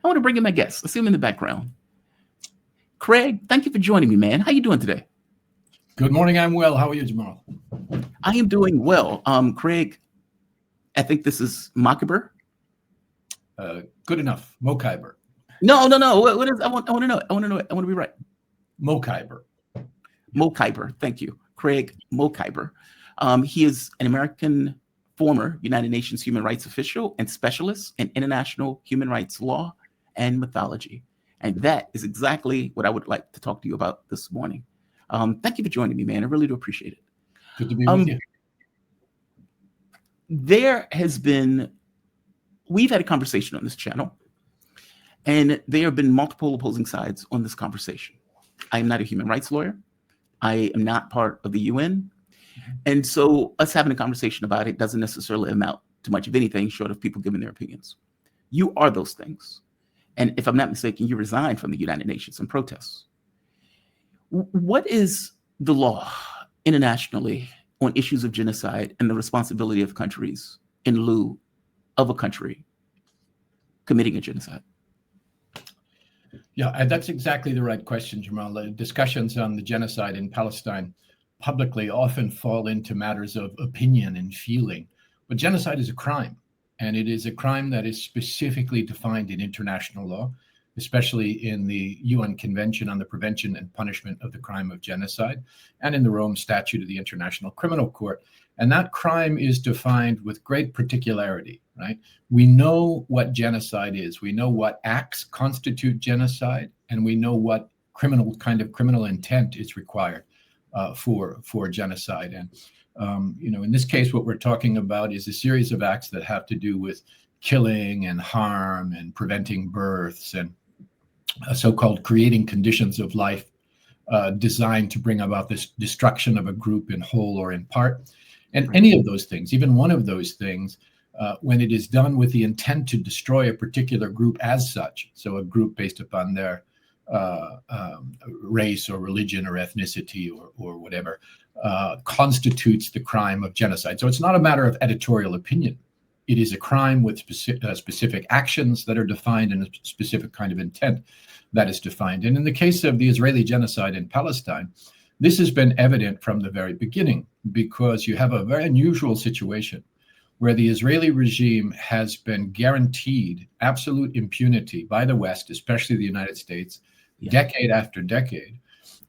I want to bring in my guest. Let's see him in the background. Craig, thank you for joining me, man. How you doing today? Good morning. I'm well. How are you, Jamal? I am doing well. Craig, I think this is Mokhiber. Good enough. Mokhiber. No. What is? I want to know. I want to be right. Mokhiber. Mokhiber. Thank you, Craig Mokhiber. He is an American former United Nations human rights official and specialist in international human rights law and mythology. And that is exactly what I would like to talk to you about this morning. Thank you for joining me, man. I really do appreciate it. Good to be with you. We've had a conversation on this channel, and there have been multiple opposing sides on this conversation. I am not a human rights lawyer. I am not part of the UN. And so us having a conversation about it doesn't necessarily amount to much of anything short of people giving their opinions. You are those things. And if I'm not mistaken, you resigned from the United Nations in protests. What is the law internationally on issues of genocide and the responsibility of countries in lieu of a country committing a genocide? Yeah, that's exactly the right question, Jamal. Discussions on the genocide in Palestine publicly often fall into matters of opinion and feeling. But genocide is a crime, and it is a crime that is specifically defined in international law, especially in the UN Convention on the Prevention and Punishment of the Crime of Genocide, and in the Rome Statute of the International Criminal Court. And that crime is defined with great particularity, right? We know what genocide is. We know what acts constitute genocide, and we know what kind of criminal intent is required for genocide. And in this case, what we're talking about is a series of acts that have to do with killing and harm and preventing births and so-called creating conditions of life designed to bring about this destruction of a group in whole or in part. And any of those things, even one of those things, when it is done with the intent to destroy a particular group as such, so a group based upon their race or religion or ethnicity or whatever, constitutes the crime of genocide. So it's not a matter of editorial opinion. It is a crime with specific actions that are defined and a specific kind of intent that is defined. And in the case of the Israeli genocide in Palestine, this has been evident from the very beginning, because you have a very unusual situation where the Israeli regime has been guaranteed absolute impunity by the West, especially the United States, decade after decade,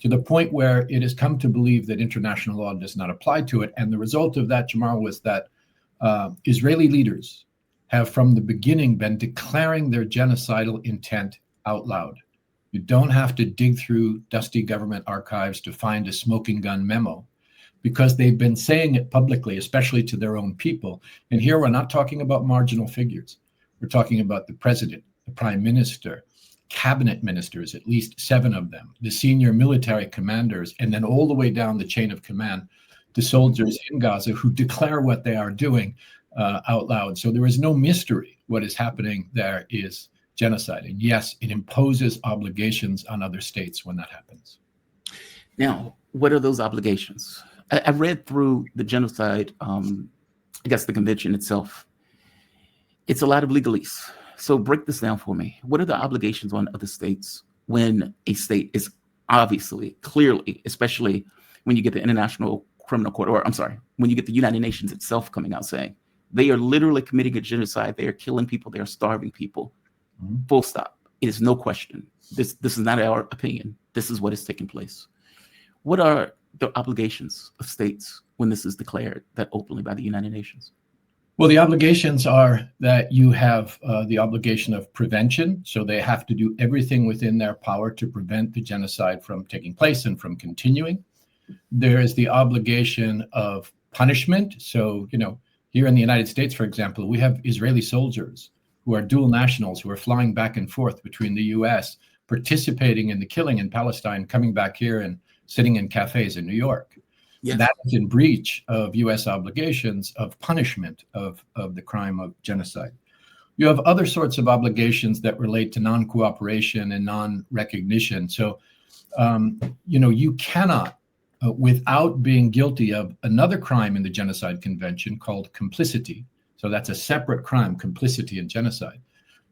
to the point where it has come to believe that international law does not apply to it. And the result of that, Jamal, was that Israeli leaders have from the beginning been declaring their genocidal intent out loud. You don't have to dig through dusty government archives to find a smoking gun memo, because they've been saying it publicly, especially to their own people. And here we're not talking about marginal figures. We're talking about the president, the prime minister, cabinet ministers, at least 7 of them, the senior military commanders, and then all the way down the chain of command to soldiers in Gaza who declare what they are doing out loud. So there is no mystery. What is happening there is genocide. And yes, it imposes obligations on other states when that happens. Now, what are those obligations? I read through the genocide, I guess the convention itself. It's a lot of legalese. So break this down for me. What are the obligations on other states when a state is obviously, clearly, especially when you get the International Criminal Court, or I'm sorry, when you get the United Nations itself coming out saying they are literally committing a genocide, they are killing people, they are starving people. Full stop. It is no question. This is not our opinion. This is what is taking place. What are the obligations of states when this is declared that openly by the United Nations? Well, the obligations are that you have the obligation of prevention. So they have to do everything within their power to prevent the genocide from taking place and from continuing. There is the obligation of punishment. So, here in the United States, for example, we have Israeli soldiers who are dual nationals who are flying back and forth between the US, participating in the killing in Palestine, coming back here and sitting in cafes in New York. Yes. That is in breach of US obligations of punishment of the crime of genocide. You have other sorts of obligations that relate to non-cooperation and non-recognition. So, you cannot, without being guilty of another crime in the Genocide Convention called complicity, so that's a separate crime, complicity in genocide,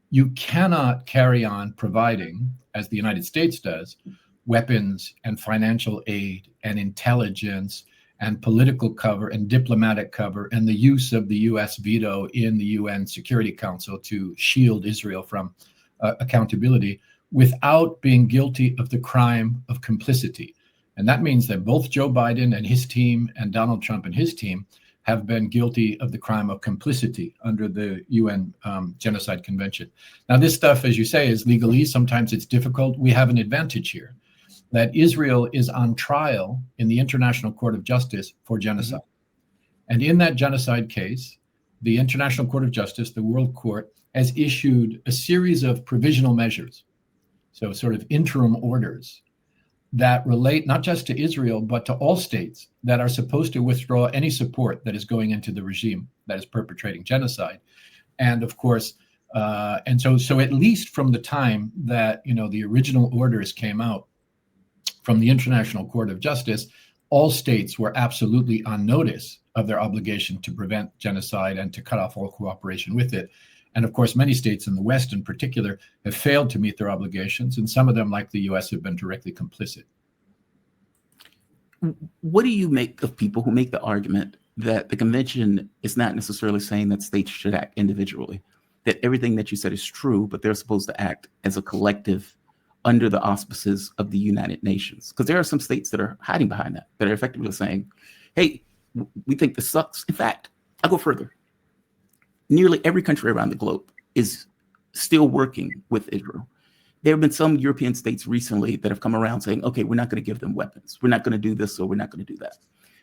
you cannot carry on providing, as the United States does, weapons and financial aid and intelligence and political cover and diplomatic cover and the use of the US veto in the UN Security Council to shield Israel from accountability without being guilty of the crime of complicity. And that means that both Joe Biden and his team and Donald Trump and his team have been guilty of the crime of complicity under the UN Genocide Convention. Now, this stuff, as you say, is legalese. Sometimes it's difficult. We have an advantage here, that Israel is on trial in the International Court of Justice for genocide. And in that genocide case, the International Court of Justice, the World Court, has issued a series of provisional measures, so sort of interim orders, that relate not just to Israel, but to all states that are supposed to withdraw any support that is going into the regime that is perpetrating genocide. And of course, so at least from the time that, the original orders came out from the International Court of Justice, all states were absolutely on notice of their obligation to prevent genocide and to cut off all cooperation with it. And of course, many states in the West in particular have failed to meet their obligations, and some of them, like the US, have been directly complicit. What do you make of people who make the argument that the convention is not necessarily saying that states should act individually, that everything that you said is true, but they're supposed to act as a collective under the auspices of the United Nations? Because there are some states that are hiding behind that are effectively saying, hey, we think this sucks. In fact, I'll go further. Nearly every country around the globe is still working with Israel. There have been some European states recently that have come around saying, okay, we're not going to give them weapons. We're not going to do this, or we're not going to do that.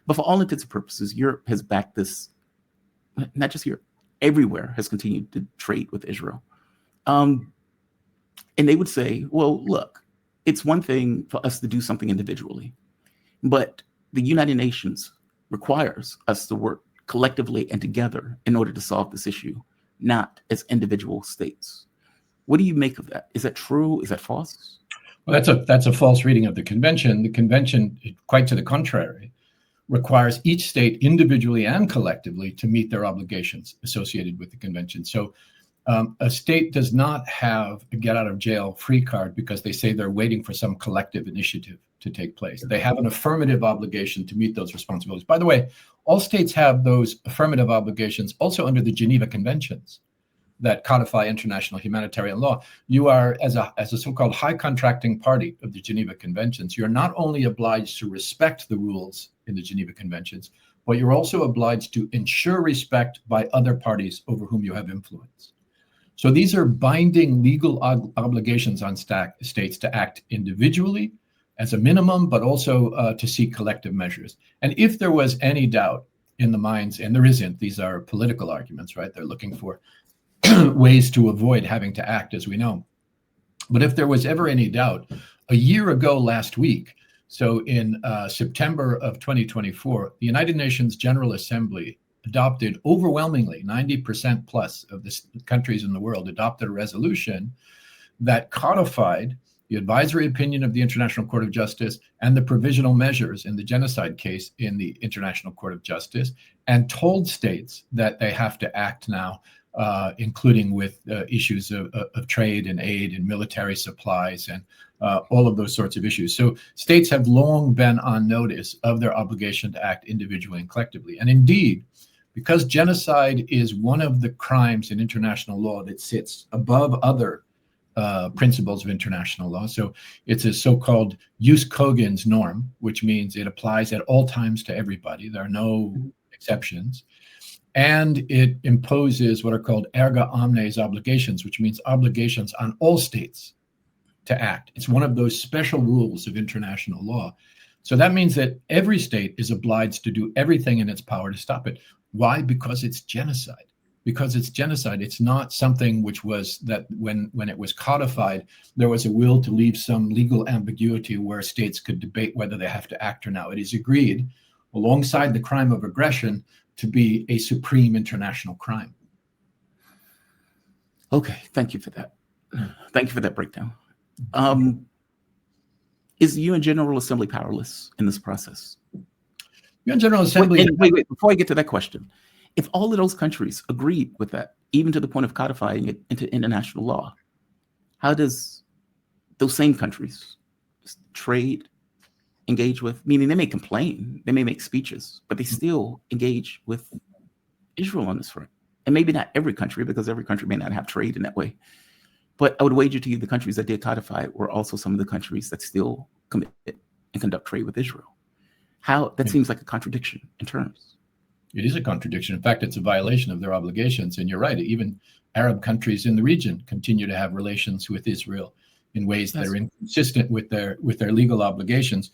But for all intents and purposes, Europe has backed this, not just Europe, everywhere has continued to trade with Israel. And they would say, well, look, it's one thing for us to do something individually, but the United Nations requires us to work collectively and together in order to solve this issue, not as individual states. What do you make of that? Is that true? Is that false? Well, that's a false reading of the convention. The convention, quite to the contrary, requires each state individually and collectively to meet their obligations associated with the convention. So a state does not have a get out of jail free card because they say they're waiting for some collective initiative to take place. They have an affirmative obligation to meet those responsibilities. By the way, all states have those affirmative obligations also under the Geneva Conventions that codify international humanitarian law. You are, as a so-called high contracting party of the Geneva Conventions, you're not only obliged to respect the rules in the Geneva Conventions, but you're also obliged to ensure respect by other parties over whom you have influence. So these are binding legal obligations on states to act individually as a minimum, but also to seek collective measures. And if there was any doubt in the minds, and there isn't, these are political arguments, right? They're looking for ways to avoid having to act, as we know. But if there was ever any doubt, a year ago last week, so in September of 2024, the United Nations General Assembly adopted overwhelmingly, 90% plus of the countries in the world adopted a resolution that codified the advisory opinion of the International Court of Justice and the provisional measures in the genocide case in the International Court of Justice, and told states that they have to act now, including with issues of trade and aid and military supplies and all of those sorts of issues. So states have long been on notice of their obligation to act individually and collectively. And indeed, because genocide is one of the crimes in international law that sits above other principles of international law. So it's a so-called jus cogens norm, which means it applies at all times to everybody. There are no exceptions. And it imposes what are called erga omnes obligations, which means obligations on all states to act. It's one of those special rules of international law. So that means that every state is obliged to do everything in its power to stop it. Why? Because it's genocide. Because it's genocide. It's not something which was that when it was codified, there was a will to leave some legal ambiguity where states could debate whether they have to act or not. It is agreed, alongside the crime of aggression, to be a supreme international crime. Okay, thank you for that. Thank you for that breakdown. Is the UN General Assembly powerless in this process? UN General Assembly. Wait, before I get to that question, if all of those countries agreed with that, even to the point of codifying it into international law. How does those same countries trade, engage with, meaning they may complain, they may make speeches, but they still engage with Israel on this front? And maybe not every country, because every country may not have trade in that way. But I would wager to you the countries that did codify it were also some of the countries that still commit and conduct trade with Israel. How that seems like a contradiction in terms. It is a contradiction. In fact, it's a violation of their obligations. And you're right, even Arab countries in the region continue to have relations with Israel in ways that are inconsistent with their legal obligations.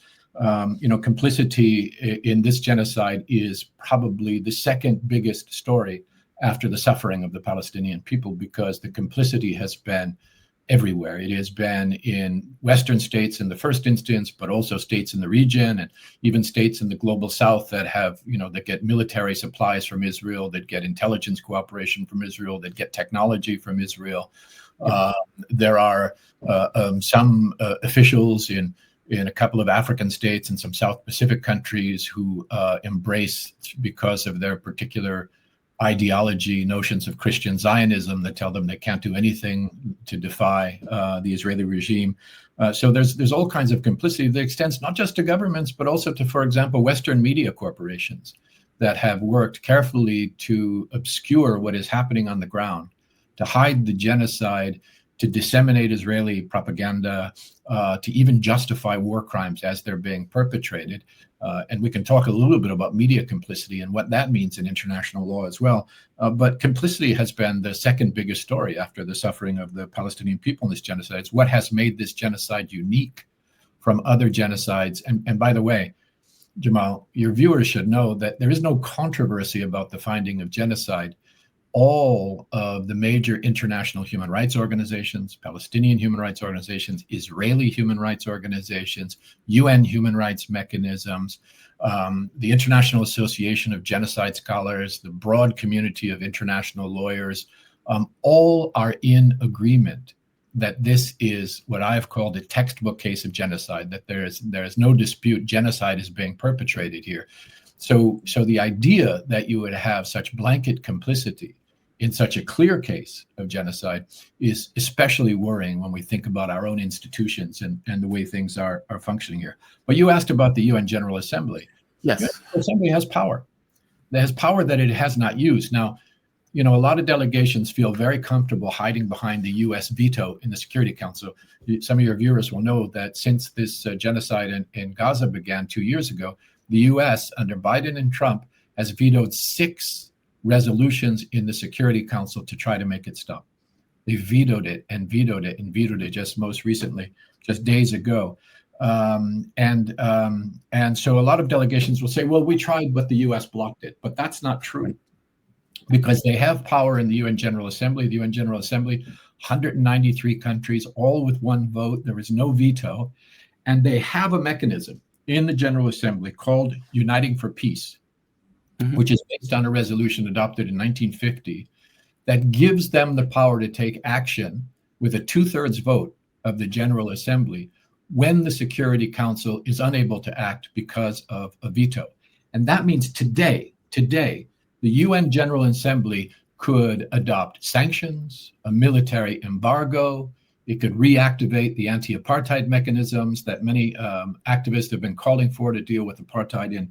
Complicity in this genocide is probably the second biggest story after the suffering of the Palestinian people, because the complicity has been everywhere. It has been in Western states in the first instance, but also states in the region and even states in the global South that have, that get military supplies from Israel, that get intelligence cooperation from Israel, that get technology from Israel. There are some officials in a couple of African states and some South Pacific countries who embrace, because of their particular ideology, notions of Christian Zionism that tell them they can't do anything to defy the Israeli regime. So there's all kinds of complicity that extends not just to governments, but also to, for example, Western media corporations that have worked carefully to obscure what is happening on the ground, to hide the genocide, to disseminate Israeli propaganda, to even justify war crimes as they're being perpetrated. And we can talk a little bit about media complicity and what that means in international law as well. But complicity has been the second biggest story after the suffering of the Palestinian people in this genocide. It's what has made this genocide unique from other genocides. And by the way, Jamal, your viewers should know that there is no controversy about the finding of genocide. All of the major international human rights organizations, Palestinian human rights organizations, Israeli human rights organizations, UN human rights mechanisms, the International Association of Genocide Scholars, the broad community of international lawyers, all are in agreement that this is what I've called a textbook case of genocide, that there is no dispute genocide is being perpetrated here. So the idea that you would have such blanket complicity in such a clear case of genocide is especially worrying when we think about our own institutions and the way things are functioning here. But you asked about the UN General Assembly. Yes. The UN General Assembly has power. It has power that it has not used. Now, a lot of delegations feel very comfortable hiding behind the US veto in the Security Council. Some of your viewers will know that since this genocide in Gaza began 2 years ago, the US under Biden and Trump has vetoed 6 resolutions in the Security Council to try to make it stop. They vetoed it and vetoed it and vetoed it just most recently, just days ago. And so a lot of delegations will say, well, we tried, but the US blocked it. But that's not true, because they have power in the UN General Assembly. The UN General Assembly, 193 countries, all with one vote. There is no veto. And they have a mechanism in the General Assembly called Uniting for Peace, which is based on a resolution adopted in 1950 that gives them the power to take action with a 2/3 vote of the General Assembly when the Security Council is unable to act because of a veto. And that means today, the UN General Assembly could adopt sanctions, a military embargo. It could reactivate the anti-apartheid mechanisms that many activists have been calling for to deal with apartheid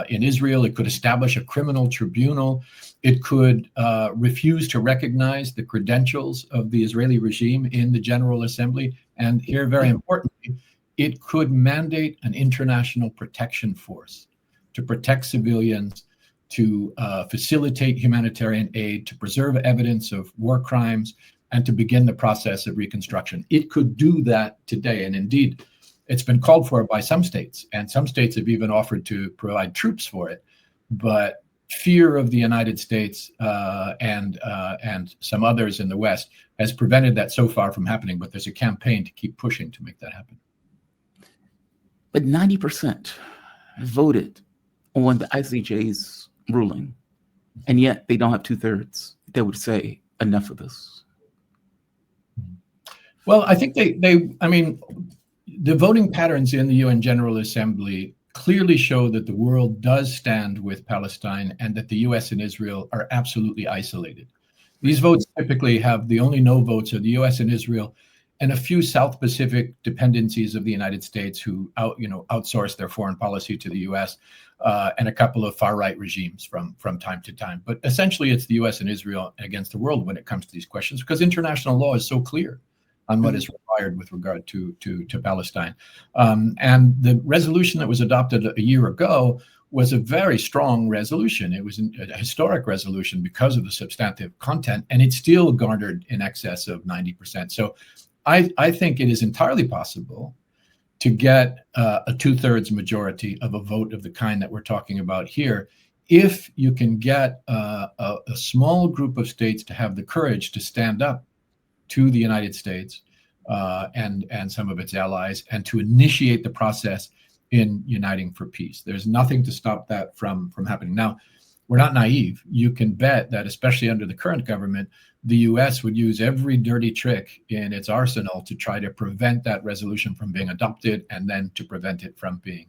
in Israel. It could establish a criminal tribunal. It could refuse to recognize the credentials of the Israeli regime in the General Assembly. And here, very importantly, it could mandate an international protection force to protect civilians, to facilitate humanitarian aid, to preserve evidence of war crimes, and to begin the process of reconstruction. It could do that today. And indeed, it's been called for by some states, and some states have even offered to provide troops for it. But fear of the United States and some others in the West has prevented that so far from happening. But there's a campaign to keep pushing to make that happen. But 90% voted on the ICJ's ruling, and yet they don't have 2/3 that would say enough of this. Well, I think the voting patterns in the UN General Assembly clearly show that the world does stand with Palestine and that the US and Israel are absolutely isolated. These votes typically have the only no votes are the U.S. and Israel, and a few South Pacific dependencies of the United States who outsource their foreign policy to the U.S. And a couple of far-right regimes from time to time. But essentially, it's the U.S. and Israel against the world when it comes to these questions, because international law is so clear on what is required with regard to Palestine. And the resolution that was adopted a year ago was a very strong resolution. It was a historic resolution because of the substantive content, and it still garnered in excess of 90%. So I think it is entirely possible to get a 2/3 majority of a vote of the kind that we're talking about here, if you can get a small group of states to have the courage to stand up to the United States and some of its allies, and to initiate the process in uniting for peace. There's nothing to stop that from happening. Now, we're not naive. You can bet that, especially under the current government, the U.S. would use every dirty trick in its arsenal to try to prevent that resolution from being adopted, and then to prevent it from being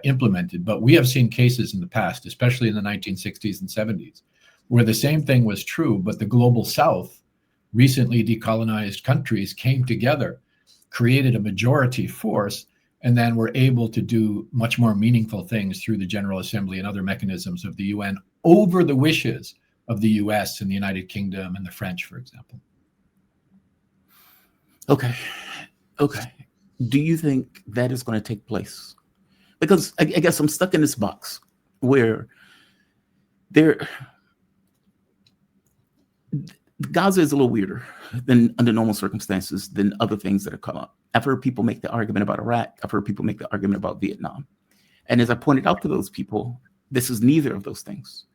implemented. But we have seen cases in the past, especially in the 1960s and 70s, where the same thing was true, but the global South, recently decolonized countries, came together, created a majority force, and then were able to do much more meaningful things through the General Assembly and other mechanisms of the UN over the wishes of the US and the United Kingdom and the French, for example. Okay. Do you think that is going to take place? Because I guess I'm stuck in this box where Gaza is a little weirder than under normal circumstances than other things that have come up. I've heard people make the argument about Iraq. I've heard people make the argument about Vietnam. And as I pointed out to those people, this is neither of those things.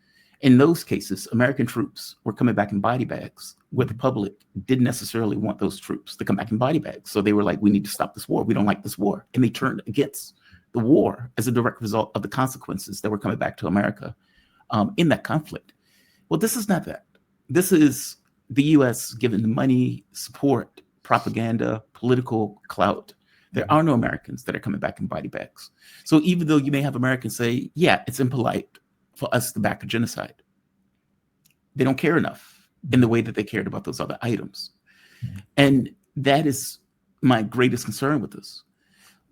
In those cases, American troops were coming back in body bags, where the public didn't necessarily want those troops to come back in body bags. So they were like, we need to stop this war. We don't like this war. And they turned against the war as a direct result of the consequences that were coming back to America in that conflict. Well, this is not that. This is the U.S. giving the money, support, propaganda, political clout. There are no Americans that are coming back in body bags. So even though you may have Americans say, yeah, it's impolite for us to back a genocide, they don't care enough in the way that they cared about those other items. And that is my greatest concern with this.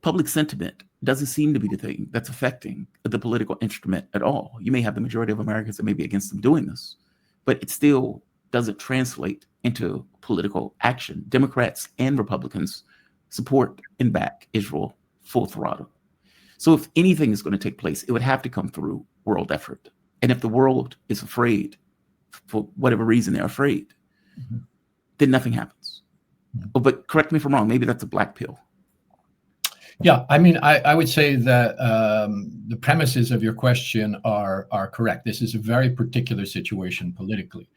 Public sentiment doesn't seem to be the thing that's affecting the political instrument at all. You may have the majority of Americans that may be against them doing this, but it still doesn't translate into political action. Democrats and Republicans support and back Israel full throttle. So if anything is going to take place, it would have to come through world effort. And if the world is afraid, for whatever reason they're afraid, then nothing happens. Oh, but correct me if I'm wrong, maybe that's a black pill. Yeah, I mean, I would say that the premises of your question are correct. This is a very particular situation politically.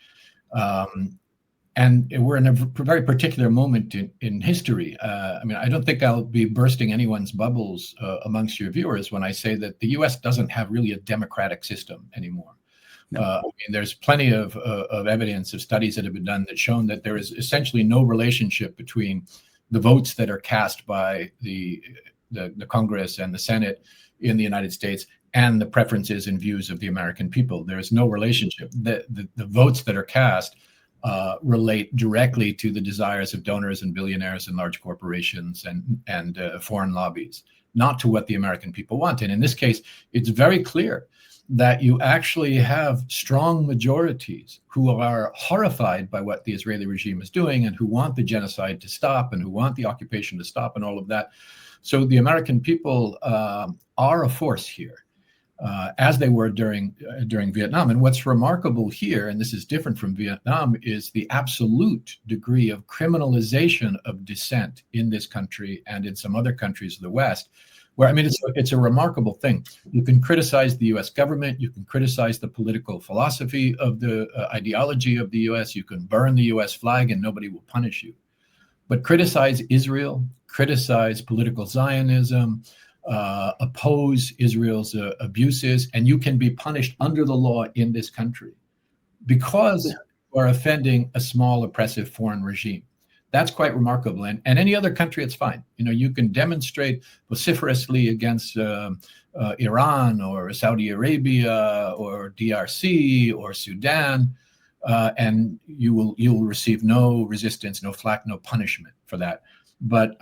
And we're in a very particular moment in history. I mean, I don't think I'll be bursting anyone's bubbles amongst your viewers when I say that the U.S. doesn't have really a democratic system anymore. No. I mean, there's plenty of evidence of studies that have been done that shown that there is essentially no relationship between the votes that are cast by the Congress and the Senate in the United States and the preferences and views of the American people. There is no relationship. The votes that are cast relate directly to the desires of donors and billionaires and large corporations and foreign lobbies, not to what the American people want. And in this case, it's very clear that you actually have strong majorities who are horrified by what the Israeli regime is doing and who want the genocide to stop and who want the occupation to stop and all of that. So the American people are a force here, as they were during Vietnam. And what's remarkable here, and this is different from Vietnam, is the absolute degree of criminalization of dissent in this country and in some other countries of the West, where, I mean, it's a remarkable thing. You can criticize the U.S. government, you can criticize the political philosophy of the ideology of the U.S., you can burn the U.S. flag and nobody will punish you. But criticize Israel, criticize political Zionism, oppose Israel's abuses, and you can be punished under the law in this country because you are offending a small oppressive foreign regime. That's quite remarkable. And any other country, it's fine. You know, you can demonstrate vociferously against Iran or Saudi Arabia or DRC or Sudan. and you'll receive no resistance, no flack, no punishment for that. But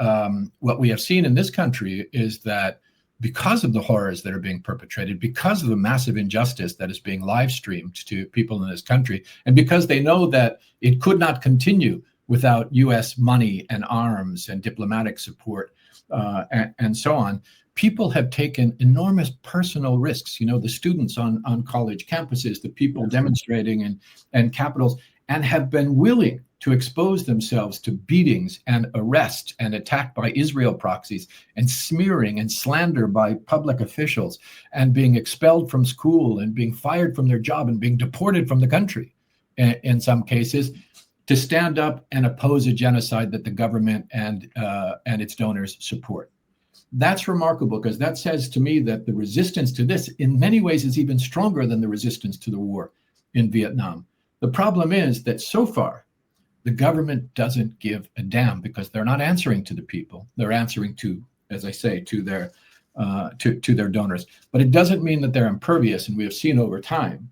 what we have seen in this country is that because of the horrors that are being perpetrated, because of the massive injustice that is being live streamed to people in this country, and because they know that it could not continue without US money and arms and diplomatic support and so on, people have taken enormous personal risks. You know, the students on college campuses, the people demonstrating in capitals, and have been willing to expose themselves to beatings and arrest and attack by Israel proxies and smearing and slander by public officials and being expelled from school and being fired from their job and being deported from the country in some cases, to stand up and oppose a genocide that the government and its donors support. That's remarkable, because that says to me that the resistance to this in many ways is even stronger than the resistance to the war in Vietnam. The problem is that so far, the government doesn't give a damn, because they're not answering to the people. They're answering to, as I say, to their donors. But it doesn't mean that they're impervious. And we have seen over time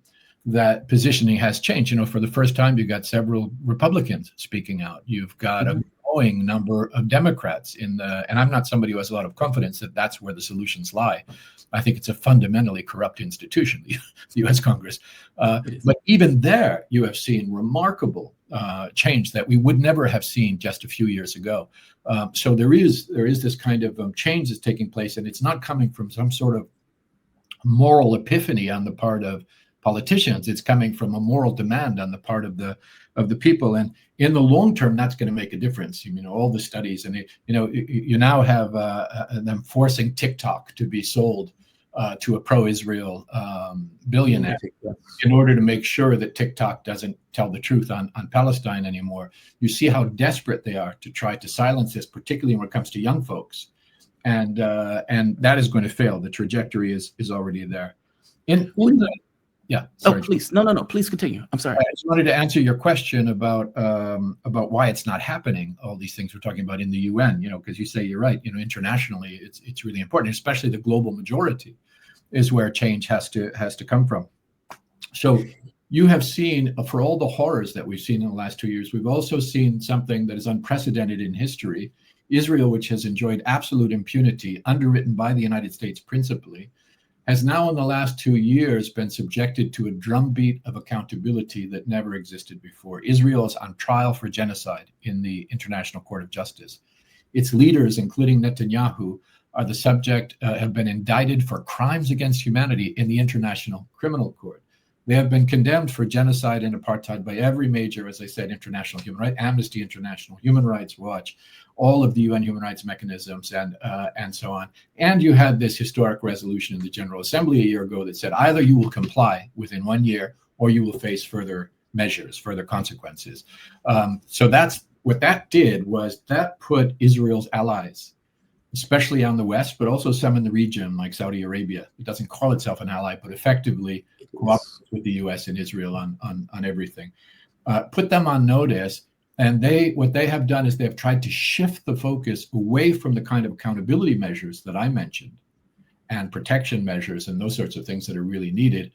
that positioning has changed. You know, for the first time, you got several Republicans speaking out. You've got a growing number of Democrats and I'm not somebody who has a lot of confidence that that's where the solutions lie. I think it's a fundamentally corrupt institution, the U.S. Congress. But even there, you have seen remarkable change that we would never have seen just a few years ago. So there is this kind of change that's taking place, and it's not coming from some sort of moral epiphany on the part of politicians. It's coming from a moral demand on the part of the people, and in the long term, that's going to make a difference. You know, all the studies, and you now have them forcing TikTok to be sold to a pro-Israel billionaire in order to make sure that TikTok doesn't tell the truth on Palestine anymore. You see how desperate they are to try to silence this, particularly when it comes to young folks, and that is going to fail. The trajectory is already there. Yeah. Sorry. Oh, please. No. Please continue. I'm sorry. I just wanted to answer your question about why it's not happening. All these things we're talking about in the UN, because you say you're right. Internationally, it's really important, especially the global majority is where change has to come from. So you have seen, for all the horrors that we've seen in the last 2 years, we've also seen something that is unprecedented in history. Israel, which has enjoyed absolute impunity, underwritten by the United States principally, has now in the last 2 years been subjected to a drumbeat of accountability that never existed before. Israel is on trial for genocide in the International Court of Justice. Its leaders, including Netanyahu, are the subject, have been indicted for crimes against humanity in the International Criminal Court. They have been condemned for genocide and apartheid by every major, as I said, international human rights, Amnesty International, Human Rights Watch, all of the UN human rights mechanisms, and so on. And you had this historic resolution in the General Assembly a year ago that said either you will comply within 1 year or you will face further measures, further consequences. So that's what that did, was that put Israel's allies, especially on the West, but also some in the region like Saudi Arabia. It doesn't call itself an ally, but effectively cooperates with the US and Israel on everything. Put them on notice. And what they have done is they have tried to shift the focus away from the kind of accountability measures that I mentioned and protection measures and those sorts of things that are really needed,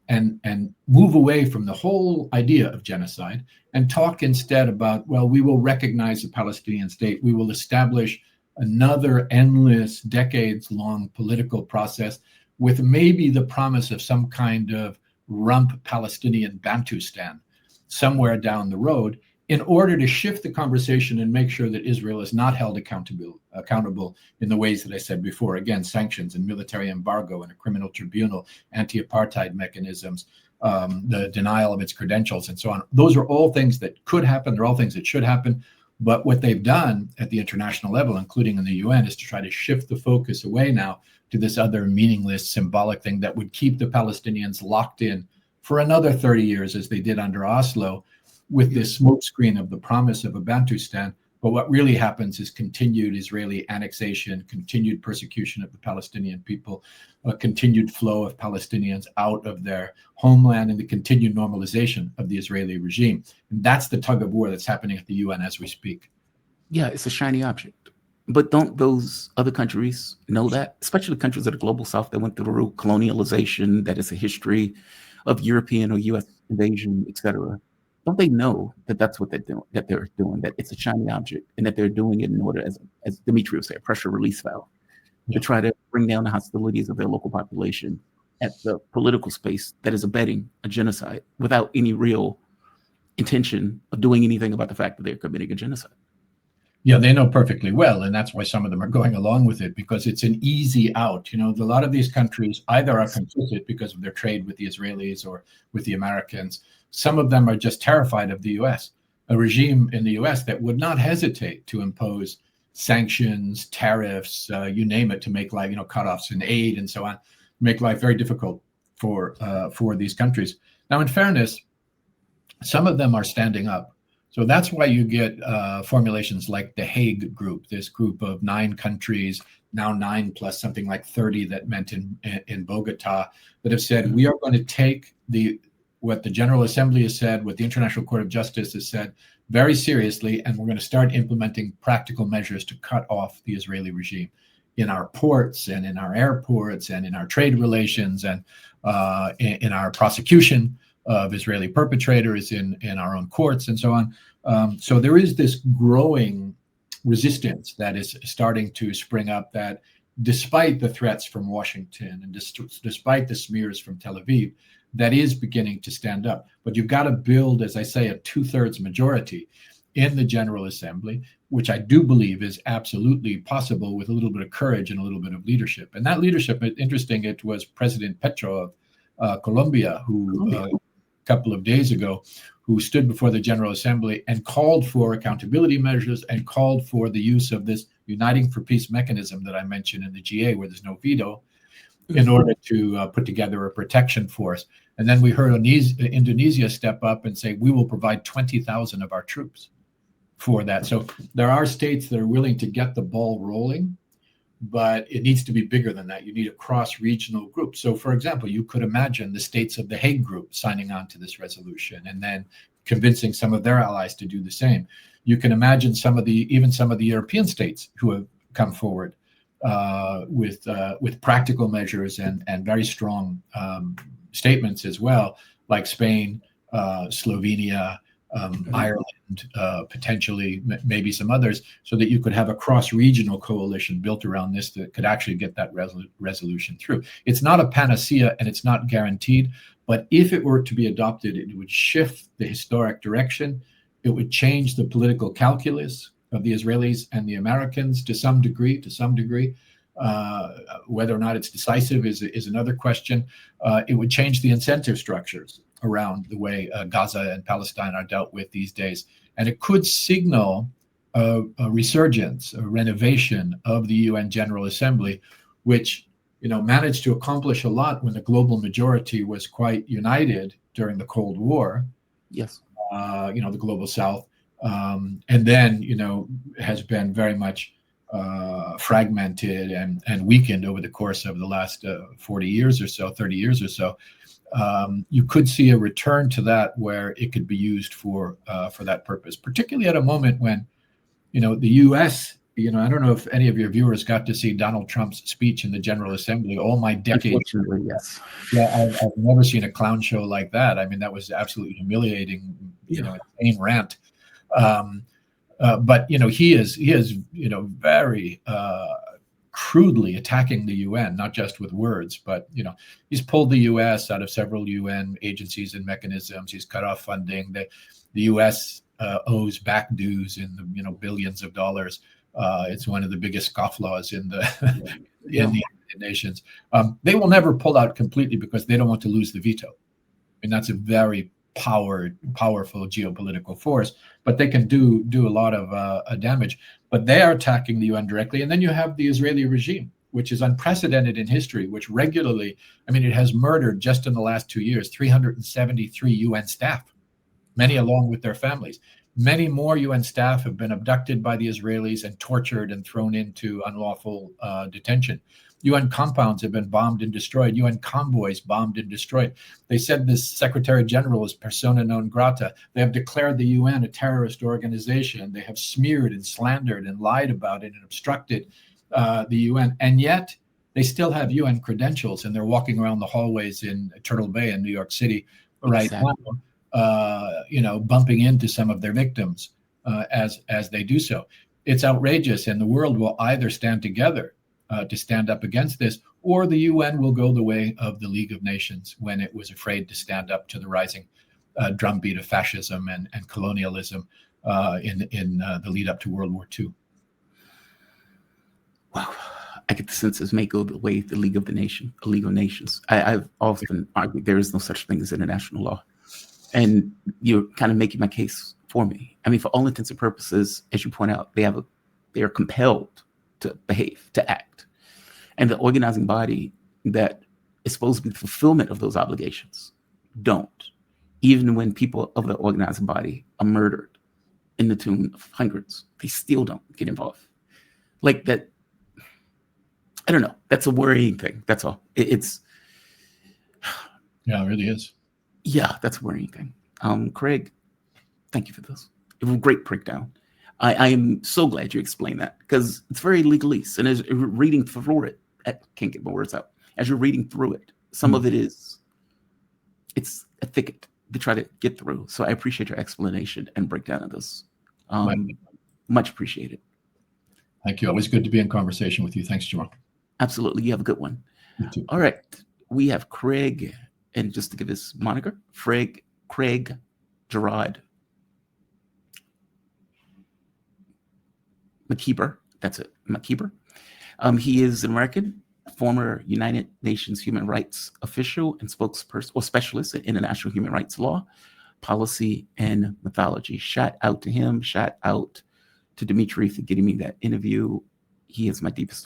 and move away from the whole idea of genocide and talk instead about, well, we will recognize a Palestinian state. We will establish another endless, decades-long political process with maybe the promise of some kind of rump Palestinian Bantustan somewhere down the road, in order to shift the conversation and make sure that Israel is not held accountable in the ways that I said before. Again, sanctions and military embargo and a criminal tribunal, anti-apartheid mechanisms, the denial of its credentials, and so on. Those are all things that could happen. They're all things that should happen. But what they've done at the international level, including in the UN, is to try to shift the focus away now to this other meaningless, symbolic thing that would keep the Palestinians locked in for another 30 years, as they did under Oslo, with this smokescreen of the promise of a Bantustan. But what really happens is continued Israeli annexation, continued persecution of the Palestinian people, a continued flow of Palestinians out of their homeland, and the continued normalization of the Israeli regime. And that's the tug of war that's happening at the UN as we speak. Yeah, it's a shiny object. But don't those other countries know that? Especially countries of the global south that went through colonialization, that is a history of European or US invasion, et cetera. don't they know that that's what they're doing, that it's a shiny object, and that they're doing it in order, as Dimitri would say, a pressure release valve, to try to bring down the hostilities of their local population at the political space that is abetting a genocide without any real intention of doing anything about the fact that they're committing a genocide? Yeah, they know perfectly well, and that's why some of them are going along with it, because it's an easy out. A lot of these countries either are complicit because of their trade with the Israelis or with the Americans. Some of them are just terrified of the U.S., a regime in the U.S. that would not hesitate to impose sanctions, tariffs, you name it, to make life, cutoffs in aid and so on, make life very difficult for these countries. Now, in fairness, some of them are standing up. So that's why you get formulations like the Hague Group, this group of 9 countries, now 9 plus something like 30 that met in Bogota, that have said, we are going to take what the General Assembly has said, what the International Court of Justice has said, very seriously, and we're going to start implementing practical measures to cut off the Israeli regime in our ports and in our airports and in our trade relations and in our prosecution of Israeli perpetrators in our own courts and so on. So there is this growing resistance that is starting to spring up, that despite the threats from Washington and despite the smears from Tel Aviv, that is beginning to stand up. But you've got to build, as I say, a 2/3 majority in the General Assembly, which I do believe is absolutely possible with a little bit of courage and a little bit of leadership. And that leadership, interesting, it was President Petro of Colombia, who a couple of days ago, who stood before the General Assembly and called for accountability measures and called for the use of this Uniting for Peace mechanism that I mentioned in the GA, where there's no veto, in order to put together a protection force. And then we heard Indonesia step up and say, we will provide 20,000 of our troops for that. So there are states that are willing to get the ball rolling, but it needs to be bigger than that. You need a cross-regional group. So, for example, you could imagine the states of the Hague Group signing on to this resolution and then convincing some of their allies to do the same. You can imagine even some of the European states who have come forward with practical measures and very strong statements as well, like Spain, Slovenia, Ireland, potentially maybe some others, so that you could have a cross-regional coalition built around this that could actually get that resolution through. It's not a panacea and it's not guaranteed, but if it were to be adopted, it would shift the historic direction. It would change the political calculus of the Israelis and the Americans to some degree. Whether or not it's decisive is another question. It would change the incentive structures around the way Gaza and Palestine are dealt with these days. And it could signal a resurgence, a renovation of the UN General Assembly, which managed to accomplish a lot when the global majority was quite united during the Cold War. Yes. The global South. And then, has been very much fragmented and weakened over the course of the last 40 years or so, 30 years or so. You could see a return to that where it could be used for that purpose, particularly at a moment when, the U.S., I don't know if any of your viewers got to see Donald Trump's speech in the General Assembly. All my decades. Yes. Yeah, I've never seen a clown show like that. I mean, that was absolutely humiliating, insane rant. But he is very crudely attacking the UN, not just with words, but he's pulled the U.S. out of several UN agencies and mechanisms. He's cut off funding. The U.S. owes back dues in the billions of dollars. It's one of the biggest scofflaws in the United Nations. They will never pull out completely because they don't want to lose the veto, and that's a very powerful geopolitical force, but they can do a lot of damage. But they are attacking the UN directly. And then you have the Israeli regime, which is unprecedented in history, which regularly, it has murdered just in the last 2 years, 373 UN staff, many along with their families. Many more UN staff have been abducted by the Israelis and tortured and thrown into unlawful detention. UN compounds have been bombed and destroyed. UN convoys bombed and destroyed. They said this Secretary General is persona non grata. They have declared the UN a terrorist organization. They have smeared and slandered and lied about it and obstructed the UN. And yet they still have UN credentials, and they're walking around the hallways in Turtle Bay in New York City right now. bumping into some of their victims as they do so. It's outrageous, and the world will either stand together to stand up against this, or the UN will go the way of the League of Nations when it was afraid to stand up to the rising drumbeat of fascism and colonialism in the lead up to World War II. Wow. I get the sense this may go the way of the League of Nations. I've often argued there is no such thing as international law. And you're kind of making my case for me. I mean, for all intents and purposes, as you point out, they are compelled to behave, to act. And the organizing body that is supposed to be the fulfillment of those obligations don't. Even when people of the organizing body are murdered in the tune of hundreds, they still don't get involved. Like that, I don't know. That's a worrying thing. That's all. It's. Yeah, it really is. Yeah, that's a worrying thing. Craig, thank you for this. It was a great breakdown. I am so glad you explained that, because it's very legalese. And as you're reading through it, I can't get my words out. As you're reading through it, some of it it's a thicket to try to get through. So I appreciate your explanation and breakdown of this. Much appreciated. Thank you. Always good to be in conversation with you. Thanks, Jamal. Absolutely. You have a good one. You too. All right. We have Craig, and just to give his moniker, Craig Gerard Mokhiber. That's it. Mokhiber. He is an American, former United Nations human rights official and spokesperson or specialist in international human rights law, policy, and mythology. Shout out to him. Shout out to Dimitri for getting me that interview. He has my deepest